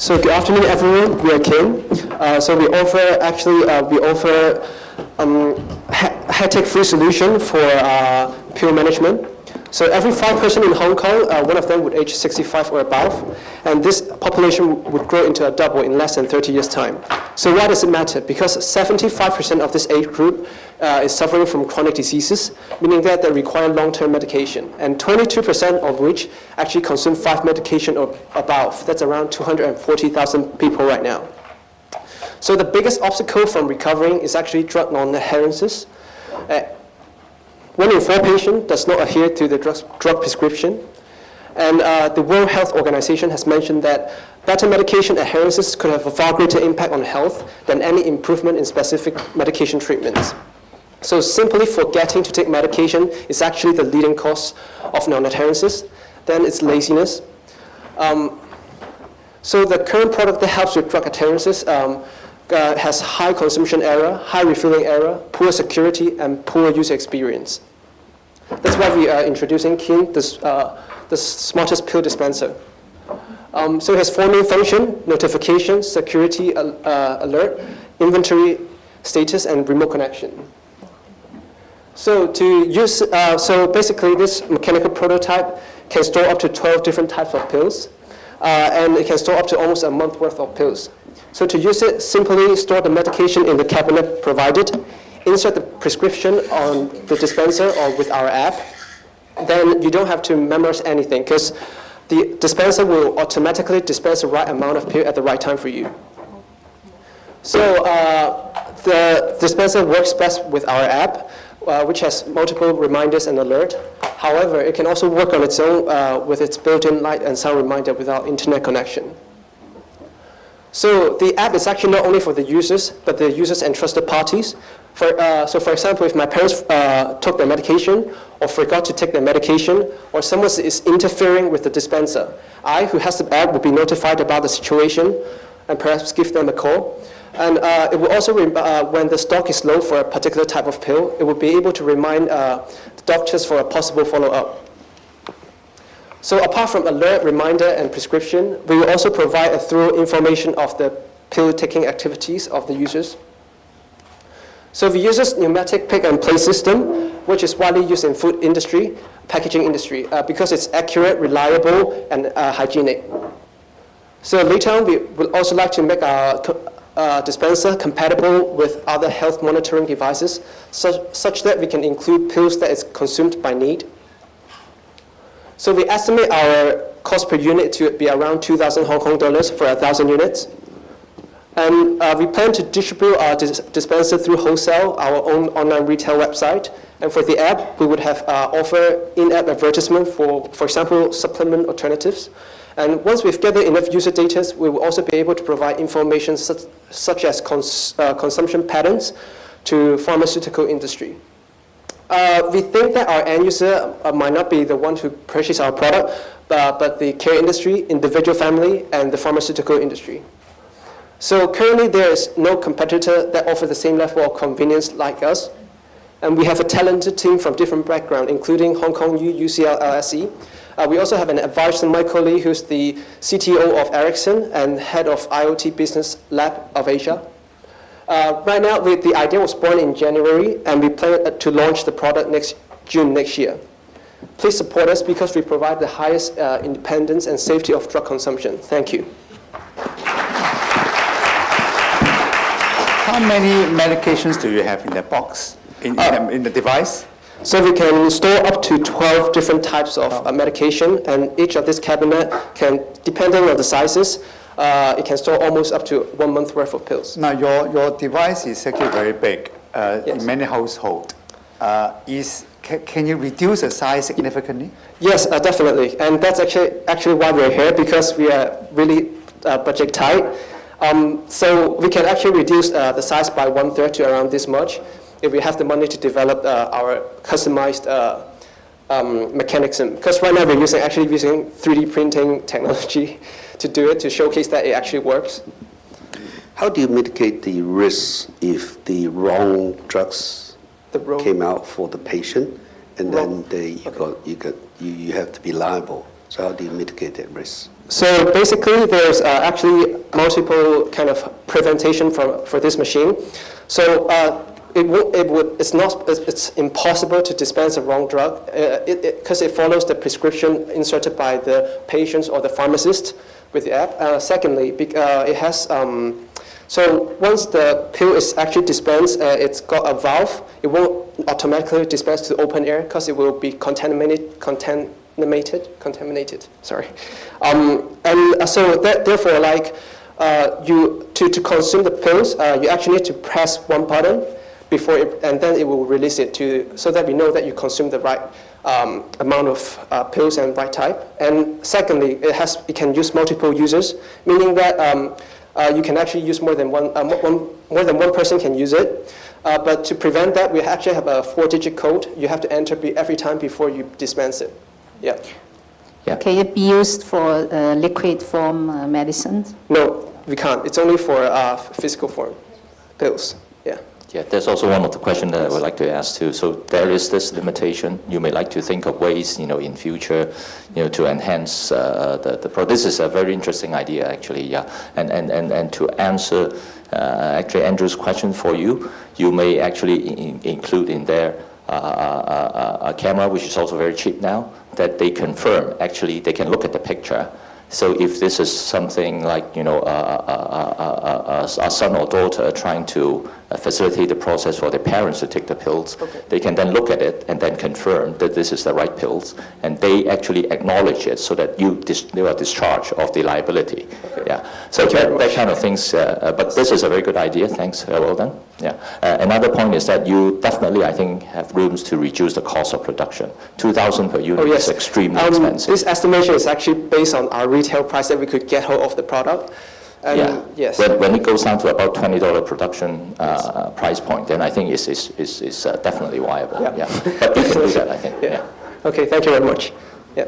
So good afternoon, everyone. We are Kim. We offer headache-free solution for pill management. So every 5 person in Hong Kong, one of them would age 65 or above, and this population would grow into a double in less than 30 years' time. So why does it matter? Because 75% of this age group is suffering from chronic diseases, meaning that they require long-term medication, and 22% of which actually consume 5 medication or above. That's around 240,000 people right now. So the biggest obstacle from recovering is actually drug non-adherences. 1 in 4 patients does not adhere to the drug prescription. And the World Health Organization has mentioned that better medication adherences could have a far greater impact on health than any improvement in specific medication treatments. So simply forgetting to take medication is actually the leading cause of non-adherences. Then it's laziness. So the current product that helps with drug adherences has high consumption error, high refilling error, poor security, and poor user experience. That's why we are introducing Kin, the smartest pill dispenser. So it has 4 main functions: notification, security alert, inventory status, and remote connection. So basically this mechanical prototype can store up to 12 different types of pills, and it can store up to almost a month worth of pills. So to use it, simply store the medication in the cabinet provided, insert the prescription on the dispenser or with our app. Then you don't have to memorize anything because the dispenser will automatically dispense the right amount of pill at the right time for you. So the dispenser works best with our app, which has multiple reminders and alert. However, it can also work on its own with its built-in light and sound reminder without internet connection. So the app is actually not only for the users, but the users and trusted parties. So for example, if my parents took their medication or forgot to take their medication, or someone is interfering with the dispenser, I, who has the app, will be notified about the situation and perhaps give them a call. And it will also, when the stock is low for a particular type of pill, it will be able to remind the doctors for a possible follow-up. So apart from alert, reminder, and prescription, we will also provide a thorough information of the pill-taking activities of the users. So we use this pneumatic pick-and-play system, which is widely used in food industry, packaging industry, because it's accurate, reliable, and hygienic. So later on, we would also like to make our dispenser compatible with other health monitoring devices, such that we can include pills that is consumed by need. So we estimate our cost per unit to be around 2,000 Hong Kong dollars for 1,000 units. And we plan to distribute our dispenser through wholesale, our own online retail website. And for the app, we would have offer in-app advertisement for example, supplement alternatives. And once we've gathered enough user data, we will also be able to provide information such as consumption patterns to pharmaceutical industry. We think that our end user might not be the one who purchase our product, but the care industry, individual family, and the pharmaceutical industry. So currently there is no competitor that offers the same level of convenience like us. And we have a talented team from different backgrounds, including Hong Kong U, UCL, LSE. We also have an advisor, Michael Lee, who's the CTO of Rayson and head of IoT Business Lab of Asia. Right now, the idea was born in January, and we plan to launch the product June next year. Please support us because we provide the highest independence and safety of drug consumption. Thank you. How many medications do you have in the box, in the device? So we can store up to 12 different types of medication, and each of this cabinet can, depending on the sizes, it can store almost up to 1 month worth of pills. Now, your device is actually very big Yes. in many households. Can you reduce the size significantly? Yes, definitely. And that's actually why we're here, because we are really budget tight. So we can actually reduce the size by 1/3 to around this much if we have the money to develop our customized mechanism. Because right now we're actually using 3D printing technology to do it, to showcase that it actually works. How do you mitigate the risk if the wrong drugs came out for the patient, and then you have to be liable? So how do you mitigate that risk? So basically, there's actually multiple kind of preventation for this machine. So it's impossible to dispense the wrong drug because it follows the prescription inserted by the patient or the pharmacist with the app. Secondly, it has so once the pill is actually dispensed, it's got a valve. It won't automatically dispense to open air because it will be contaminated. Sorry, and so therefore, like to consume the pills, you actually need to press one button before and then it will release it so that we know that you consume the right amount of pills and right type. And secondly, it can use multiple users, meaning that you can actually use more than one person can use it. But to prevent that, we actually have a 4-digit code you have to enter every time before you dispense it. Yeah. Can it be used for liquid form medicines? No, we can't. It's only for physical form pills. Yeah. Yeah, that's also one of the questions that I would like to ask too. So there is this limitation. You may like to think of ways, in future, to enhance the product. This is a very interesting idea, actually. Yeah, and to answer actually Andrew's question for you, you may actually include in there a camera, which is also very cheap now, that they confirm. Actually, they can look at the picture. So if this is something like, a son or daughter trying to facilitate the process for their parents to take the pills, they can then look at it and then confirm that this is the right pills, and they actually acknowledge it so that you are discharged of the liability. Yeah. So that kind of things, but this is a very good idea. Thanks. Well done. Yeah. Another point is that you definitely, I think, have rooms to reduce the cost of production. 2,000 per unit is extremely expensive. This estimation is actually based on our retail price that we could get hold of the product. And yeah. Yes. When it goes down to about $20 production price point, then I think it's definitely viable. Yeah. But you can do that, I think. Yeah. Okay. Thank you very much. Yeah.